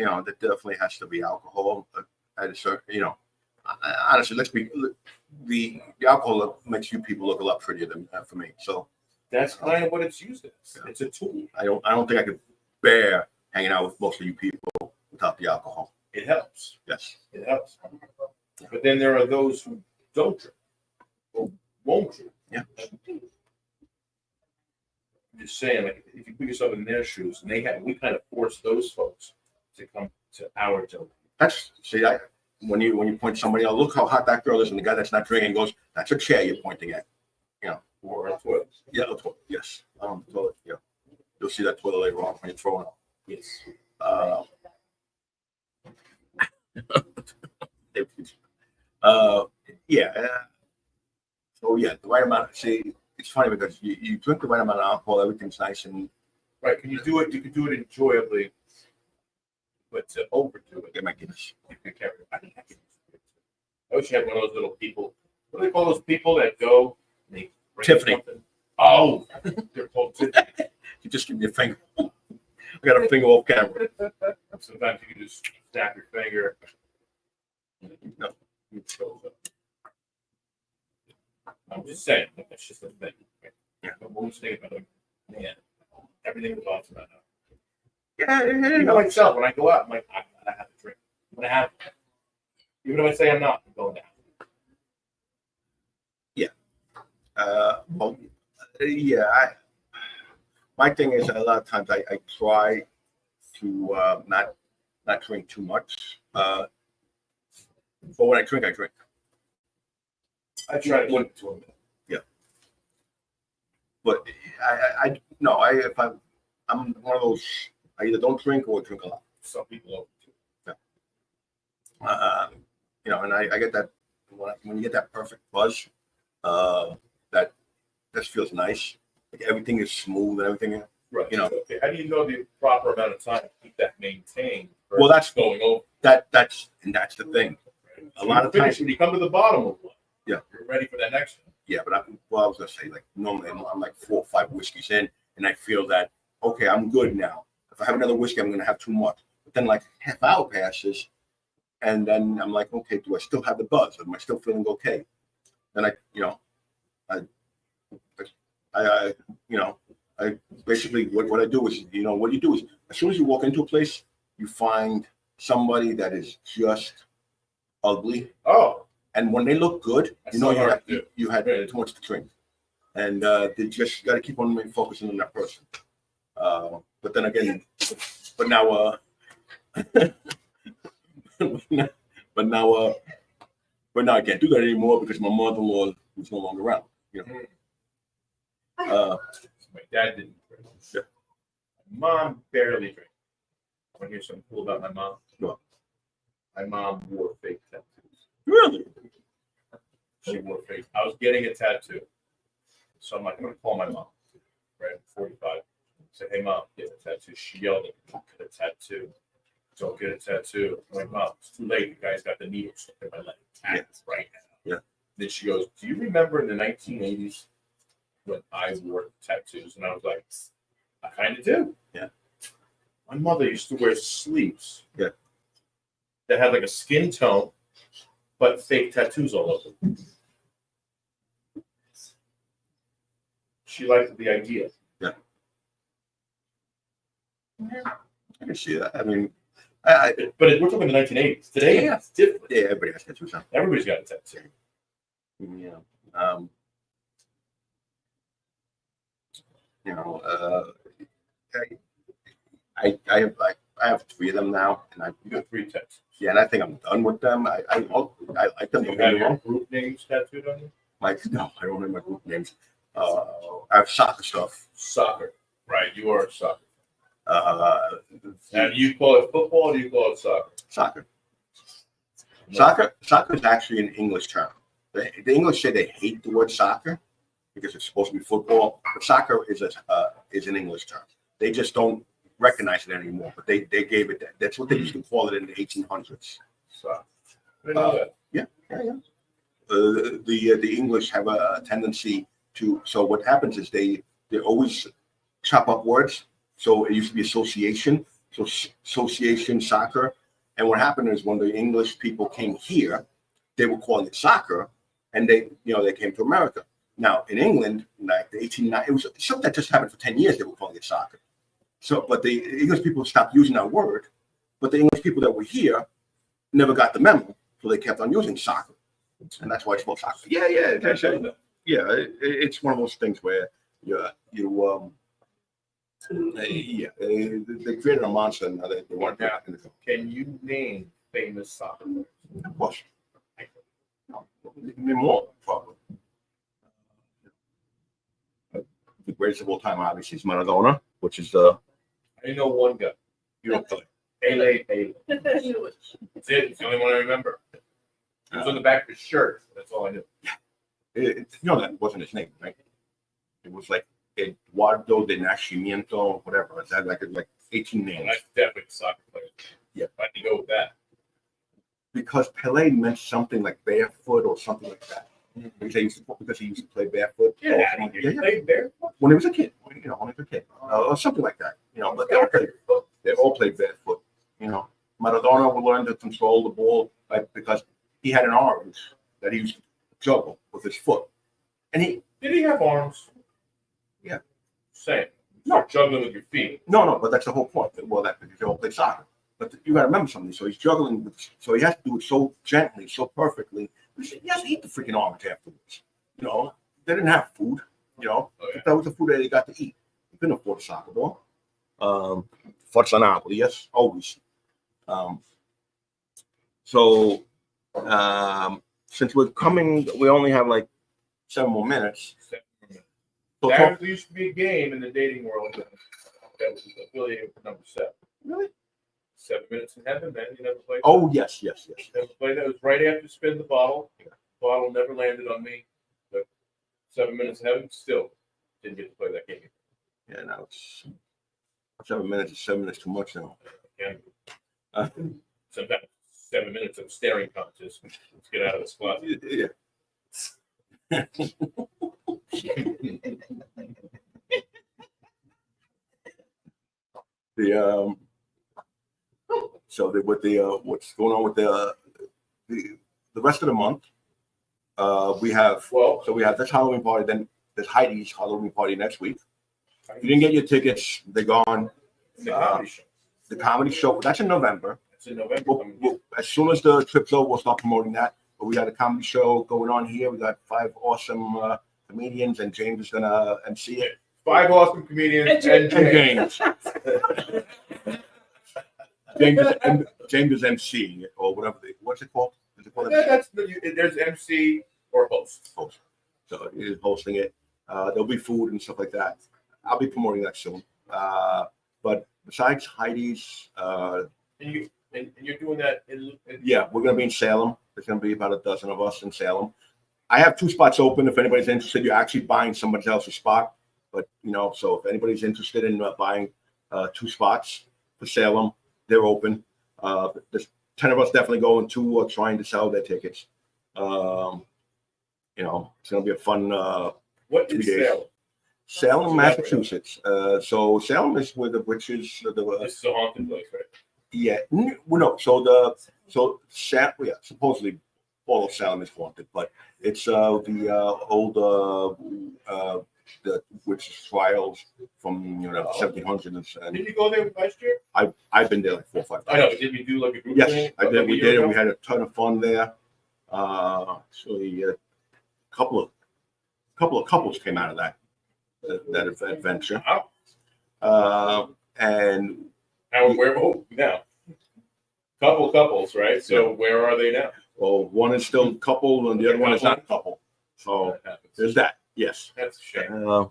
know, there definitely has to be alcohol at a certain, honestly, the alcohol makes you people look a lot prettier than for me. So That's kind of what it's used as. It's a tool. I don't think I could bear hanging out with most of you people without the alcohol. It helps. Yes. It helps. But then there are those who don't drink or won't drink. Yeah. I'm just saying, like, if you put yourself in their shoes, and we kind of force those folks to come to our dope. When you point somebody out, look how hot that girl is, and the guy that's not drinking goes, that's a chair you're pointing at. Or a toilet. Yeah, a toilet. Yes. Toilet. Yeah. You'll see that toilet later on when you're throwing up. Yes. So yeah, the right amount. See, it's funny because you drink the right amount of alcohol, everything's nice and Right. Can you do it? You can do it enjoyably, but to overdo it, get my Guinness. you can carry it. I wish you had one of those little people. What do they call those people that go? And they bring Tiffany. something? Oh, they're called Tiffany. You just give me a finger. I got a finger off camera. Sometimes you can just snap your finger. No. It shows up. I'm just saying, that's just a thing. Yeah. But what was thinking about, man, everything was awesome about that. Yeah, Even myself, when I go out, I'm like, I gotta have a drink. I'm gonna have it. Even if I say I'm not, I'm going down. My thing is a lot of times I try to not drink too much. But when I drink, I drink. I try to keep it to a minute. But if I'm one of those, I either don't drink or drink a lot. Some people don't. And I get that when you get that perfect buzz, that just feels nice. Like everything is smooth and everything. Right. You know. Okay. How do you know the proper amount of time to keep that maintained? Well, that's going over. That's the thing. A lot of times when you come to the bottom of one, yeah, you're ready for that next one. Yeah, but I was gonna say, like, normally I'm like 4 or 5 whiskeys in, and I feel that okay, I'm good now. If I have another whiskey, I'm gonna have too much. But then like half hour passes, and then I'm like, okay, do I still have the buzz? Am I still feeling okay? Then I basically what I do is, what you do is as soon as you walk into a place, you find somebody that is just ugly. Oh, and when they look good, you had Right. too much to drink, and they just got to keep on focusing on that person. But then again, but now I can't do that anymore because my mother-in-law is no longer around. my dad didn't drink. Yeah. My mom barely drank. I want to hear something cool about my mom. What? My mom wore fake tattoos. Really? She wore fake. I was getting a tattoo. So I'm like, I'm going to call my mom. Right? I'm 45. I said, hey, mom, get a tattoo. She yelled at me, don't get a tattoo. Don't get a tattoo. I'm like, mom, it's too late. The guy's got the needle stuck in my leg. Tattoos right now. Yeah. Then she goes, do you remember in the 1980s when I wore tattoos? And I was like, I kind of do. Yeah. My mother used to wear sleeves. Yeah. That had like a skin tone but fake tattoos all over. She liked the idea. I can see that. I mean, But we're talking the 1980s. Today, Yeah. it's different. yeah, everybody has tattoos now. Everybody's got a tattoo. Yeah. You know, I have 3 of them now, and You got 3 tattoos. yeah, and I think I'm done with them. I like them. You Don't get have me your wrong. group names tattooed on you? No, I don't remember my group names. I have soccer stuff. Soccer. Right, you are soccer. Uh, Now, do you call it football or do you call it soccer? soccer. No. Soccer is actually an English term. The English say they hate the word soccer because it's supposed to be football, but soccer is an English term. They just don't recognize it anymore. But they gave it that. That's what they used to call it in the 1800s. Soccer. I didn't know that. Yeah. The English have a tendency to. So what happens is they always chop up words. So it used to be association. So association soccer. And what happened is when the English people came here, they were calling it soccer, and they came to America. Now in England, like the 1890s, it was something that just happened for 10 years. They were calling it soccer. So, but the English people stopped using that word. But the English people that were here never got the memo, so they kept on using soccer, and that's why it's called soccer. Yeah. It's one of those things where they created a monster, and they want to put it in the Can you name famous soccer players? Of course. More, probably. The greatest of all time, obviously, is Maradona, which is I know one guy. you don't play. Pele. That's it. It's the only one I remember. It was on the back of his shirt. That's all I knew. That wasn't his name, right? It was like Eduardo de Nascimento, whatever. It had like 18 names. That's definitely a soccer player. Yeah. I can go with that. Because Pele meant something like barefoot or something like that. Because he used to play barefoot. Get out of here. You played barefoot? When he was a kid, when he was a kid, or something like that. But they all played barefoot. Maradona would learn to control the ball because he had an orange that he used to juggle with his foot. And Did he have arms? Yeah. Same. No. Juggling with your feet. No, but that's the whole point. Well, because they all play soccer. But you got to remember something. So he's juggling, so he has to do it so gently, so perfectly. He has to eat the freaking orange afterwards. They didn't have food. Oh, yeah. That was the food that they got to eat. He couldn't afford a soccer ball. Forza Napoli, yes, always. Since we're coming, we only have like 7 more minutes. So There used to be a game in the dating world that was affiliated with number 7. Really? 7 Minutes in Heaven, man. You never played? Oh, yes. Never played that. It was right after Spin the Bottle. The bottle never landed on me. But 7 Minutes in Heaven, still didn't get to play that game. Yeah, now it's 7 minutes is 7 minutes too much now. Sometimes 7 minutes of staring contest. Let's get out of this closet. Yeah. What's going on with the rest of the month? We have this Halloween party, then there's Heidi's Halloween party next week. If you didn't get your tickets, they're gone. The comedy show. The comedy show, that's in November. It's in November. As soon as the trip's over, we'll start promoting that. But we got a comedy show going on here. We got 5 awesome comedians, and James is gonna MC it. 5 awesome comedians and James. James is MC or whatever. What's it called? Is it called? There's MC or host. So he's hosting it. There'll be food and stuff like that. I'll be promoting that soon. But besides Heidi's, And you're doing that in yeah, we're gonna be in Salem. There's gonna be about a dozen of us in Salem. I have 2 spots open. If anybody's interested, you're actually buying somebody else's spot. But so if anybody's interested in buying 2 spots for Salem, they're open. There's 10 of us definitely going. 2 are trying to sell their tickets. It's gonna be a fun. what is Salem? Salem, Massachusetts. So Salem is where the witches. This is a haunted place, right? Yeah. No. Supposedly Hall of Salem is haunted, but it's the old the witch trials from 1700s, and Did you go there last year? I've been there like 4 or 5 times. I know, but did we do like a group Yes, thing? I like did. a We year did, and ago? we had a ton of fun there. Actually, a couple of couples came out of that adventure. Wow. And Now? Couples, right? So where are they now? well, one is still coupled, and the other one is not coupled. So That happens. there's that. Yes. That's a shame.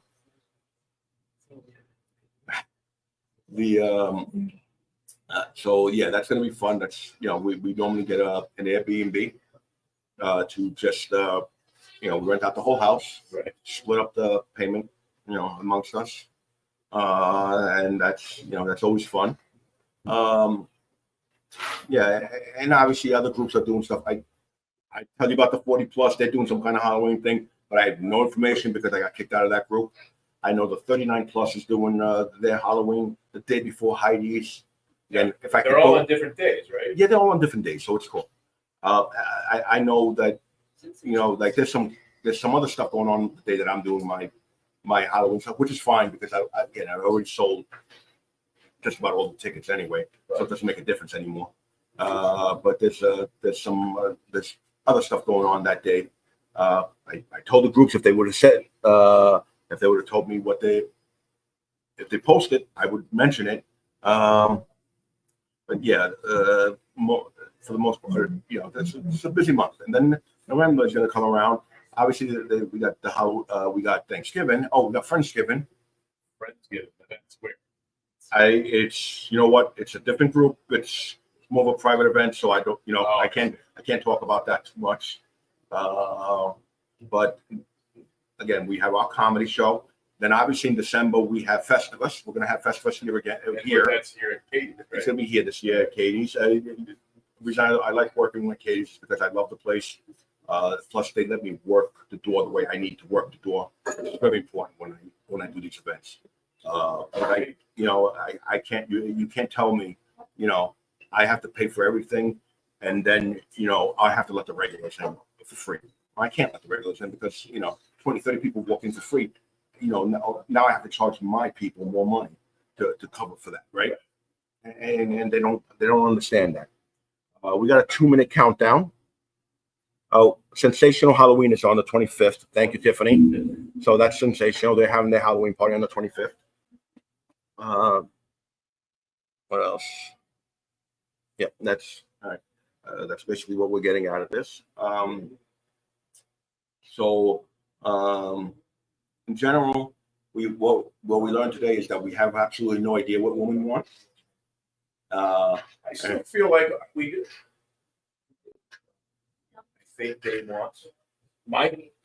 So yeah, that's gonna be fun. That's we normally get an Airbnb to just rent out the whole house, Right. split up the payment amongst us, and that's always fun. Yeah, and obviously other groups are doing stuff. I tell you about the 40 plus. They're doing some kind of Halloween thing, but I have no information because I got kicked out of that group. I know the 39 plus is doing their Halloween the day before Heidi's. And if I could They're all go, on different days, right? yeah, they're all on different days, so it's cool. I know that like there's some other stuff going on the day that I'm doing my Halloween stuff, which is fine because I already sold just about all the tickets anyway, so it doesn't make a difference anymore. But there's other stuff going on that day. I told the groups if they would have said if they would have told me if they posted, I would mention it. But yeah, for the most part, it's a busy month, and then November is going to come around. Obviously, we got Thanksgiving. Oh, we got Friendsgiving. Friendsgiving. That's weird. It's it's a different group. It's more of a private event, so I don't I can't talk about that too much. But again, we have our comedy show. Then obviously in December we have Festivus. We're going to have Festivus here again here. That's here in Katy. Right? It's going to be here this year at Katie's. The reason I like working with Katie's is because I love the place. Plus, they let me work the door the way I need to work the door. It's very important when I do these events. But I can't. You can't tell me. I have to pay for everything, and then I have to let the regulars in for free. I can't let the regulars in because 20, 30 people walk in for free. Now I have to charge my people more money to cover for that, right? And they don't understand that. We got a 2-minute countdown. Oh, Sensational Halloween is on the 25th. Thank you, Tiffany. So that's sensational. They're having their Halloween party on the 25th. What else? Yeah, that's all right. That's basically what we're getting out of this. In general, what we learned today is that we have absolutely no idea what women want. I still feel like we do. I think they want.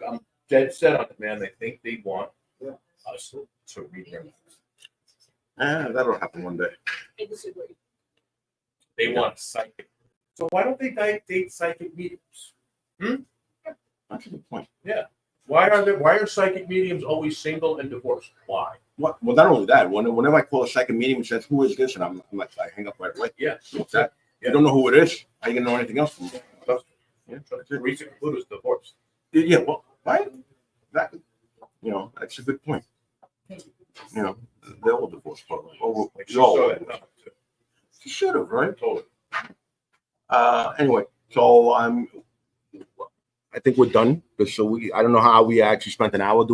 I'm dead set on it, man. I think they want us to read their minds. That'll happen one day. I disagree. They want psychic. So why don't they date psychic mediums? That's a good point. Yeah. Why are psychic mediums always single and divorced? Why? What? Well, not only that. Whenever I call a psychic medium and says, "Who is this?" and I'm like, I hang up right away. Yeah. What's that? You don't know who it is. How you gonna know anything else from me? Yeah. Teresa Caputo's divorced. Yeah. Well, right. That. That's a good point. They're all divorced. Like she saw that number too. She should have, right? Totally. Anyway, so I think we're done. So I don't know how we actually spent an hour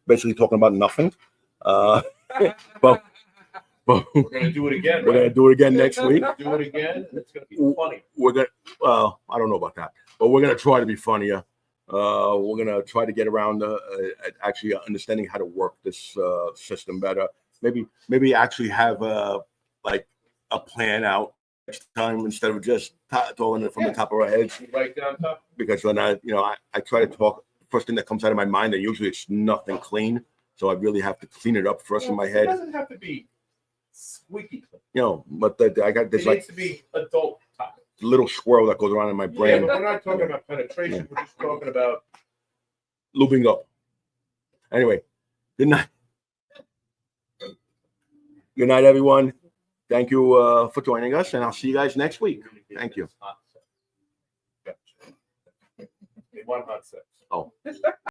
basically talking about nothing. But We're gonna do it again. We're gonna do it again next week. Do it again. It's gonna be funny. We're gonna. Well, I don't know about that, but we're gonna try to be funnier. We're gonna try to get around actually understanding how to work this system better. Maybe actually have like a plan out next time instead of just throwing it from the top of our heads. Right down top. Because when I try to talk, first thing that comes out of my mind, and usually it's nothing clean. So I really have to clean it up first in my head. It doesn't have to be squeaky clean. But I got this It needs to be adult topic. little squirrel that goes around in my Yeah, brain, but we're not talking about penetration. We're just talking about. looping up. Anyway, good night. Good night, everyone. Thank you for joining us, and I'll see you guys next week. Thank you. one hot six. Oh.